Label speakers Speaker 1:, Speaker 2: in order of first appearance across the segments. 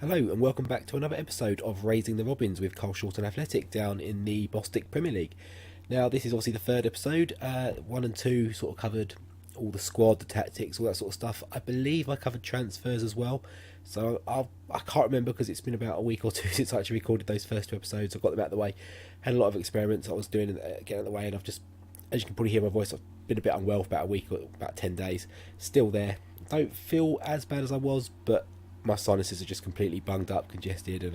Speaker 1: Hello and welcome back to another episode of Raising the Robins with Carshalton Athletic down in the Bostik Premier League. Now this is obviously the third episode. 1 and 2 sort of covered all the squad, the tactics, all that sort of stuff. I believe I covered transfers as well. So I can't remember because it's been about a week or two since I actually recorded those first two episodes. I've got them out of the way. Had a lot of experiments I was doing getting out of the way, and I've just, as you can probably hear my voice, I've been a bit unwell for about a week or about 10 days. Still there. Don't feel as bad as I was, but my sinuses are just completely bunged up, congested, and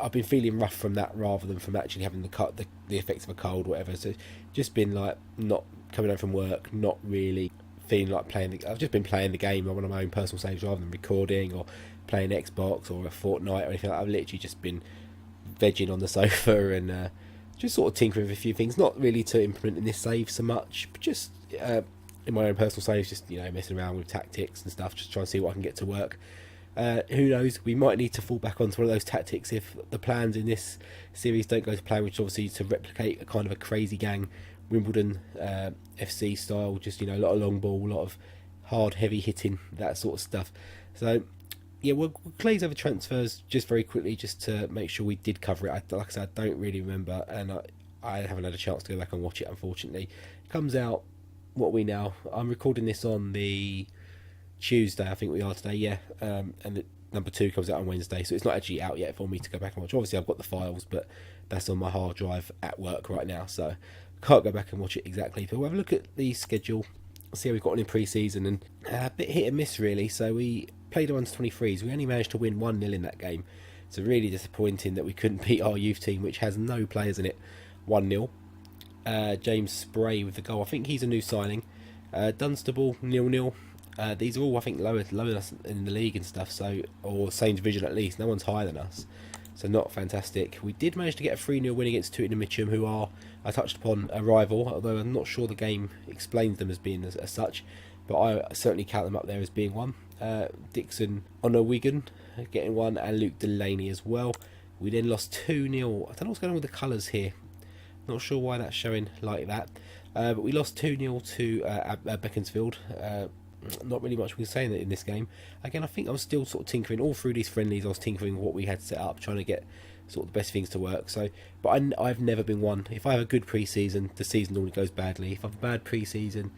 Speaker 1: I've been feeling rough from that rather than from actually having the effects of a cold or whatever. So just been like not coming home from work, not really feeling like playing. I've just been playing the game on one of my own personal saves rather than recording or playing Xbox or a Fortnite or anything like that. I've literally just been vegging on the sofa and just sort of tinkering with a few things, not really to implement in this save so much, but just in my own personal saves, just messing around with tactics and stuff, just trying to see what I can get to work. Who knows, we might need to fall back onto one of those tactics if the plans in this series don't go to plan, which is obviously to replicate a kind of a crazy gang Wimbledon FC style, just a lot of long ball, a lot of hard heavy hitting, that sort of stuff. So yeah, we'll glaze over transfers just very quickly just to make sure we did cover it. Like I said, I don't really remember, and I haven't had a chance to go back and watch it, unfortunately. It comes out, I'm recording this on the Tuesday, I think we are today, yeah, and the number 2 comes out on Wednesday, so it's not actually out yet for me to go back and watch. Obviously I've got the files, but that's on my hard drive at work right now, so I can't go back and watch it exactly. But we'll have a look at the schedule, see how we've got on in pre-season, and a bit hit and miss really. So we played under 23s, we only managed to win 1-0 in that game. It's really disappointing that we couldn't beat our youth team, which has no players in it, 1-0. James Spray with the goal. I think he's a new signing. Dunstable 0-0. These are all, I think, lower than us in the league and stuff, so, or same division at least. No one's higher than us, so not fantastic. We did manage to get a 3-0 win against Tooting and Mitcham, who are, I touched upon, a rival, although I'm not sure the game explains them as being as such, but I certainly count them up there as being one. Dixon Wigan getting one, and Luke Delaney as well. We then lost 2-0. I don't know what's going on with the colours here. Not sure why that's showing like that. But we lost 2-0 to Beaconsfield. Not really much we can say in this game. Again, I think I was still sort of tinkering all through these friendlies. I was tinkering what we had set up, trying to get sort of the best things to work. So, but I've never been one. If I have a good pre-season, the season normally goes badly. If I have a bad pre-season,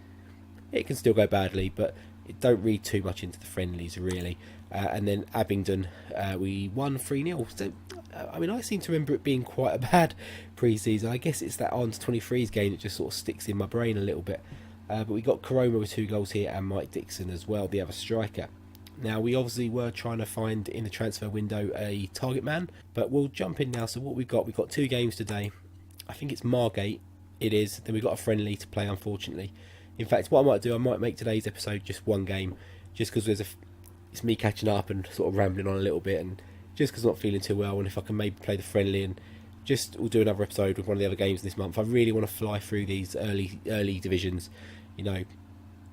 Speaker 1: it can still go badly, but don't read too much into the friendlies really. And then Abingdon, we won 3-0. So, I mean, I seem to remember it being quite a bad pre-season. I guess it's that under 23s game that just sort of sticks in my brain a little bit. But we got Koroma with 2 goals here, and Mike Dixon as well, the other striker. Now, we obviously were trying to find in the transfer window a target man, but we'll jump in now. So what we've got 2 games today. I think it's Margate, it is. Then we've got a friendly to play, unfortunately. In fact, what I might do, I might make today's episode just one game, just because it's me catching up and sort of rambling on a little bit, and just because I'm not feeling too well, and if I can maybe play the friendly, and we'll do another episode with one of the other games this month. I really want to fly through these early divisions,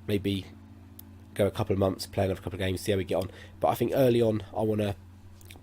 Speaker 1: maybe go a couple of months, play another couple of games, see how we get on. But I think early on I want to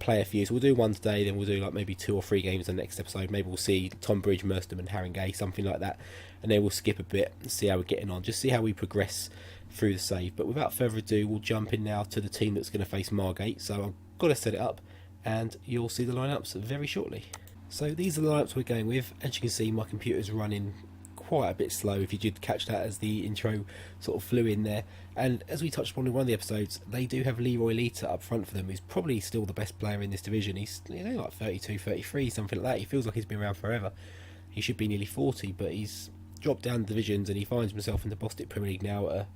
Speaker 1: play a few, so we'll do one today, then we'll do like maybe 2 or 3 games in the next episode. Maybe we'll see Tonbridge, Merstham and Haringey, something like that, and then we'll skip a bit and see how we're getting on, just see how we progress through the save. But without further ado, we'll jump in now to the team that's going to face Margate. So I've got to set it up, and you'll see the lineups very shortly. So these are the lineups we're going with. As you can see, my computer's running quite a bit slow, if you did catch that as the intro sort of flew in there. And as we touched upon in one of the episodes, they do have Leroy Lita up front for them, who's probably still the best player in this division. He's like 32, 33, something like that. He feels like he's been around forever. He should be nearly 40, but he's dropped down the divisions and he finds himself in the Bostik Premier League now at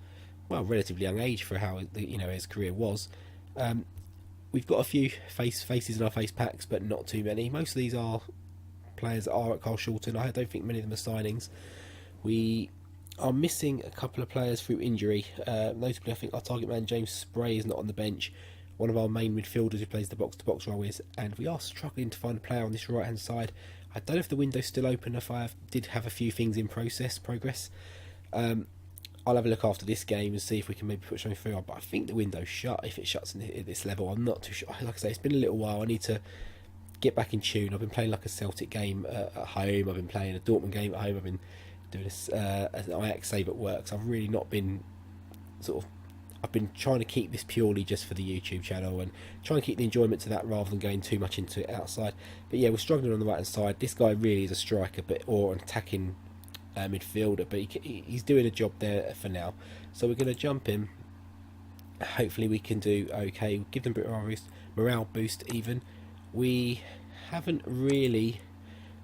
Speaker 1: a relatively young age for how his career was. We've got a few faces in our face packs, but not too many. Most of these are players that are at Carshalton. I don't think many of them are signings. We are missing a couple of players through injury. Notably, I think our target man James Spray is not on the bench. One of our main midfielders who plays the box-to-box role is, and we are struggling to find a player on this right-hand side. I don't know if the window's still open, if I did have a few things in progress. I'll have a look after this game and see if we can maybe put something through. But I think the window's shut. If it shuts at this level, I'm not too sure. Like I say, it's been a little while. I need to get back in tune. I've been playing like a Celtic game at home. I've been playing a Dortmund game at home. I've been doing an Ajax save at work. So I've really not been sort of I've been trying to keep this purely just for the YouTube channel and try and keep the enjoyment to that rather than going too much into it outside. But yeah, we're struggling on the right hand side. This guy really is a striker, or an attacking midfielder, but he's doing a job there for now. So we're going to jump in. Hopefully we can do okay. We'll give them a bit of morale boost even. We haven't really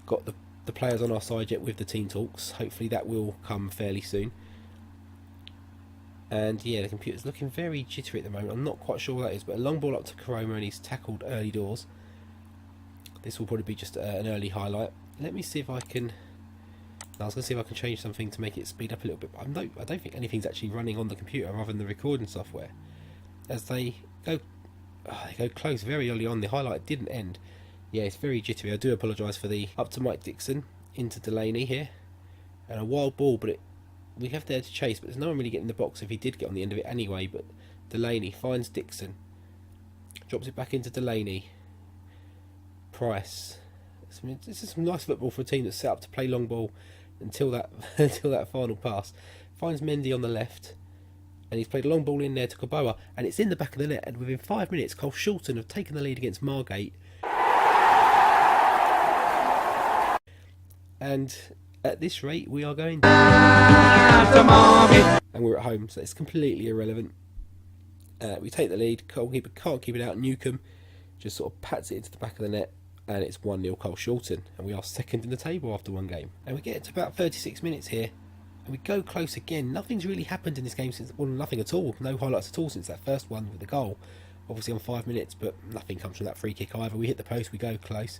Speaker 1: got the players on our side yet with the team talks. Hopefully that will come fairly soon. And yeah, the computer's looking very jittery at the moment. I'm not quite sure what that is, but a long ball up to Karoma and he's tackled early doors. This will probably be just an early highlight. Let me see if I can... I was going to see if I can change something to make it speed up a little bit. But I don't think anything's actually running on the computer rather than the recording software. As they go close very early on. The highlight didn't end. Yeah, it's very jittery. I do apologise for the... Up to Mike Dixon, into Delaney here. And a wild ball, but we have there to chase, but there's no one really getting in the box if he did get on the end of it anyway. But Delaney finds Dixon. Drops it back into Delaney. Price. This is some nice football for a team that's set up to play long ball until that final pass. Finds Mendy on the left, and he's played a long ball in there to Kaboa, and it's in the back of the net. And within 5 minutes, Carshalton have taken the lead against Margate. And at this rate, we are going and we're at home, so it's completely irrelevant. We take the lead. Goalkeeper can't keep it out. Newcomb just sort of pats it into the back of the net. And it's 1-0 Carshalton, and we are second in the table after one game. And we get to about 36 minutes here, and we go close again. Nothing's really happened in this game since, well, nothing at all. No highlights at all since that first one with the goal. Obviously on 5 minutes, but nothing comes from that free kick either. We hit the post, we go close.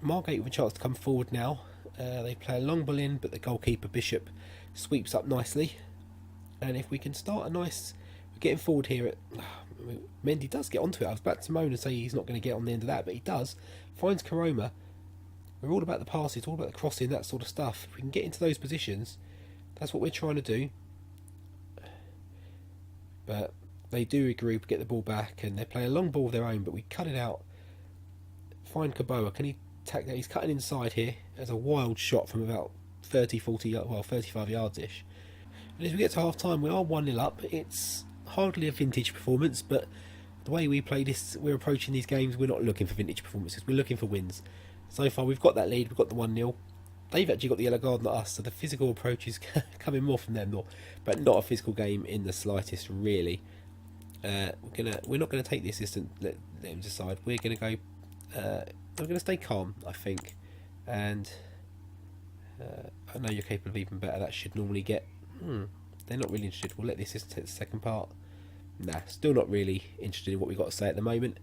Speaker 1: Margate with a chance to come forward now. They play a long ball in, but the goalkeeper Bishop sweeps up nicely. And if we can start a nice... We're getting forward here at... Mendy does get onto it. I was about to moan and say he's not going to get on the end of that, but he does. Finds Karoma. We're all about the passes, it's all about the crossing, that sort of stuff. If we can get into those positions, that's what we're trying to do. But they do regroup, get the ball back, and they play a long ball of their own, but we cut it out. Find Kaboa. Can he tack that? He's cutting inside here. There's a wild shot from about 35 yards-ish. And as we get to half-time, we are 1-0 up. It's hardly a vintage performance, but the way we play this, we're approaching these games, we're not looking for vintage performances, we're looking for wins. So far we've got that lead, we've got the 1-0. They've actually got the yellow card, not us, so the physical approach is coming more from them, but not a physical game in the slightest, really. We're not going to take the assistant, let them decide. We're going to stay calm, I think, and I know you're capable of even better. That should normally get... They're not really interested. We'll let the assistant take the second part. Nah, still not really interested in what we've got to say at the moment.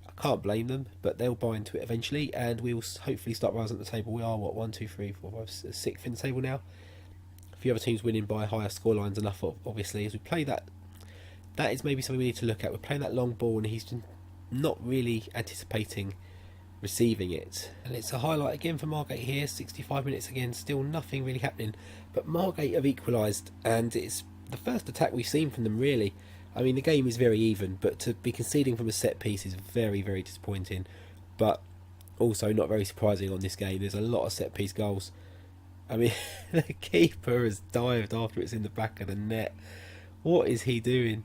Speaker 1: I can't blame them, but they'll buy into it eventually, and we will hopefully start rising up the table. We are, what, 1, 2, 3, 4, 5, 6, 6th in the table now. A few other teams winning by higher scorelines enough, obviously. As we play that, that is maybe something we need to look at. We're playing that long ball, and he's not really anticipating receiving it. And it's a highlight again for Margate here. 65 minutes again, still nothing really happening. But Margate have equalised, and it's the first attack we've seen from them, really. I mean, the game is very even, but to be conceding from a set piece is very, very disappointing. But also not very surprising on this game. There's a lot of set piece goals. I mean, the keeper has dived after it's in the back of the net. What is he doing?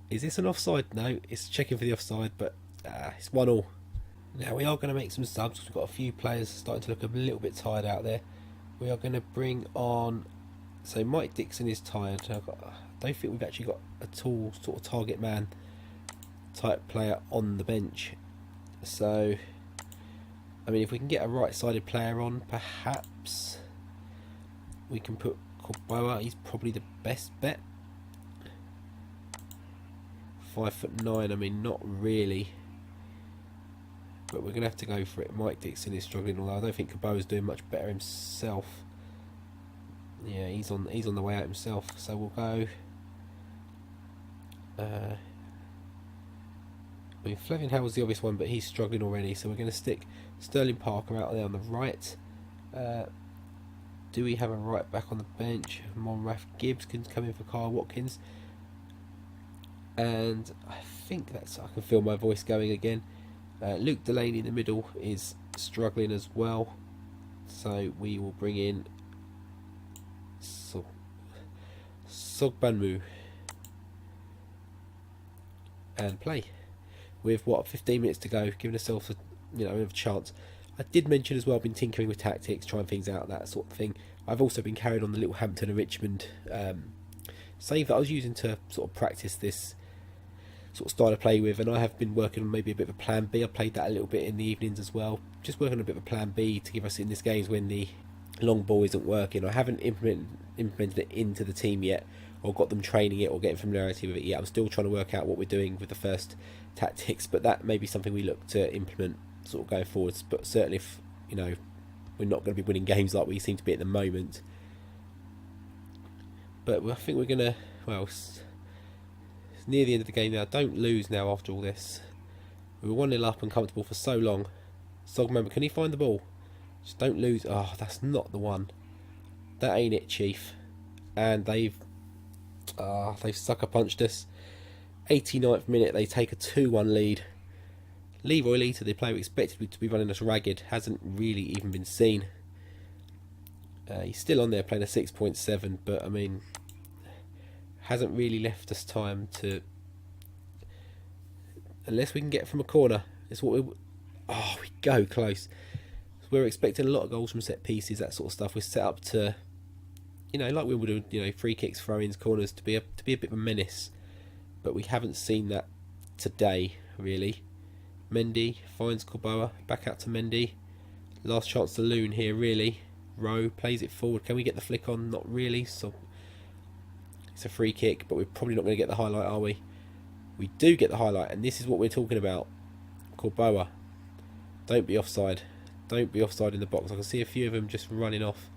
Speaker 1: Is this an offside? No, it's checking for the offside, but it's 1-1. Now we are going to make some subs. We've got a few players starting to look a little bit tired out there. We are going to bring on... So Mike Dixon is tired. I don't think we've actually got a tall sort of target man type player on the bench. So, I mean, if we can get a right-sided player on, perhaps we can put Corboa. He's probably the best bet. 5'9". I mean, not really, but we're gonna have to go for it. Mike Dixon is struggling, although I don't think Caboa's doing much better himself. Yeah, he's on the way out himself. So we'll go. I mean, Fleming Howell's the obvious one, but he's struggling already. So we're going to stick Sterling Parker out there on the right. Do we have a right back on the bench? Monrath Gibbs can come in for Kyle Watkins. And I think that's... I can feel my voice going again. Luke Delaney in the middle is struggling as well. So we will bring in Sogbanmu. and play. With 15 minutes to go, giving ourselves a chance. I did mention as well, I've been tinkering with tactics, trying things out, that sort of thing. I've also been carrying on the little Hampton and Richmond save that I was using to sort of practice this sort of style of play with, and I have been working on maybe a bit of a plan B. I played that a little bit in the evenings as well, just working on a bit of a plan B to give us in this games when the long ball isn't working. I haven't implemented it into the team yet, or got them training it or getting familiarity with it yet. I'm still trying to work out what we're doing with the first tactics, but that may be something we look to implement sort of going forwards. But certainly if we're not going to be winning games like we seem to be at the moment, but I think we're going to, it's near the end of the game now. Don't lose now after all this. We were 1-0 up and comfortable for so long. Sogman, can he find the ball? Just don't lose. Oh, that's not the one. That ain't it, Chief. And they've sucker punched us. 89th minute, they take a 2-1 lead. Leroy Lita, the player we expected to be running us ragged, hasn't really even been seen. He's still on there playing a 6.7, but I mean, hasn't really left us time to, unless we can get from a corner. It's what we go close. We're expecting a lot of goals from set pieces, that sort of stuff. We're set up to, like we would do, free kicks, throw-ins, corners, to be a bit of a menace. But we haven't seen that today, really. Mendy finds Corboa, back out to Mendy. Last chance to Loon here, really. Rowe plays it forward. Can we get the flick on? Not really. So it's a free kick, but we're probably not going to get the highlight, are we? We do get the highlight, and this is what we're talking about. Corboa, don't be offside. Don't be offside in the box. I can see a few of them just running off.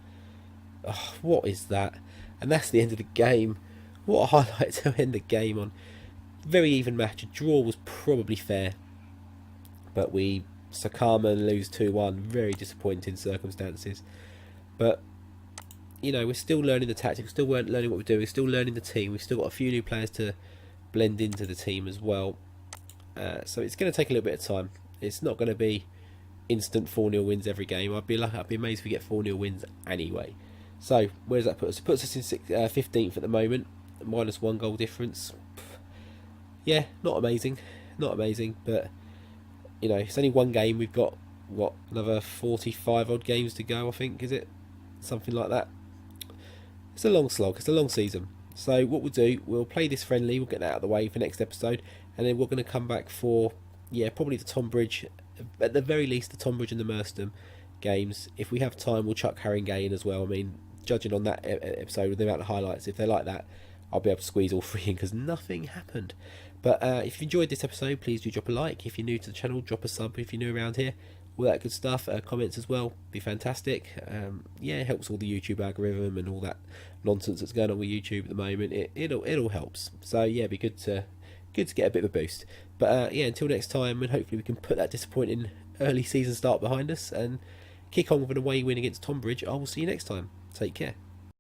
Speaker 1: Oh, what is that? And that's the end of the game. What a highlight to end the game on. Very even match. A draw was probably fair, but we succumb and lose 2-1. Very disappointing circumstances. But we're still learning the tactics, we're still learning what we do, we're still learning the team. We've still got a few new players to blend into the team as well. So it's going to take a little bit of time. It's not going to be instant 4-0 wins every game. I'd be amazed if we get 4-0 wins anyway. So where does that put us? It puts us in 15th at the moment, -1 goal difference. Yeah, not amazing, but it's only one game. We've got another 45 odd games to go, I think, is it? Something like that. It's a long slog, it's a long season. So what we'll do, we'll play this friendly, we'll get that out of the way for next episode, and then we're going to come back for probably the Tonbridge, at the very least the Tonbridge and the Merstham games. If we have time, we'll chuck Haringey in as well. I mean, judging on that episode with the amount of highlights, if they're like that, I'll be able to squeeze all three in because nothing happened. But if you enjoyed this episode, please do drop a like. If you're new to the channel, drop a sub if you're new around here. All that good stuff. Comments as well, be fantastic. It helps all the YouTube algorithm and all that nonsense that's going on with YouTube at the moment. It all helps. So yeah, be good to get a bit of a boost. But until next time, and hopefully we can put that disappointing early season start behind us and kick on with an away win against Tonbridge. I will see you next time. Take care.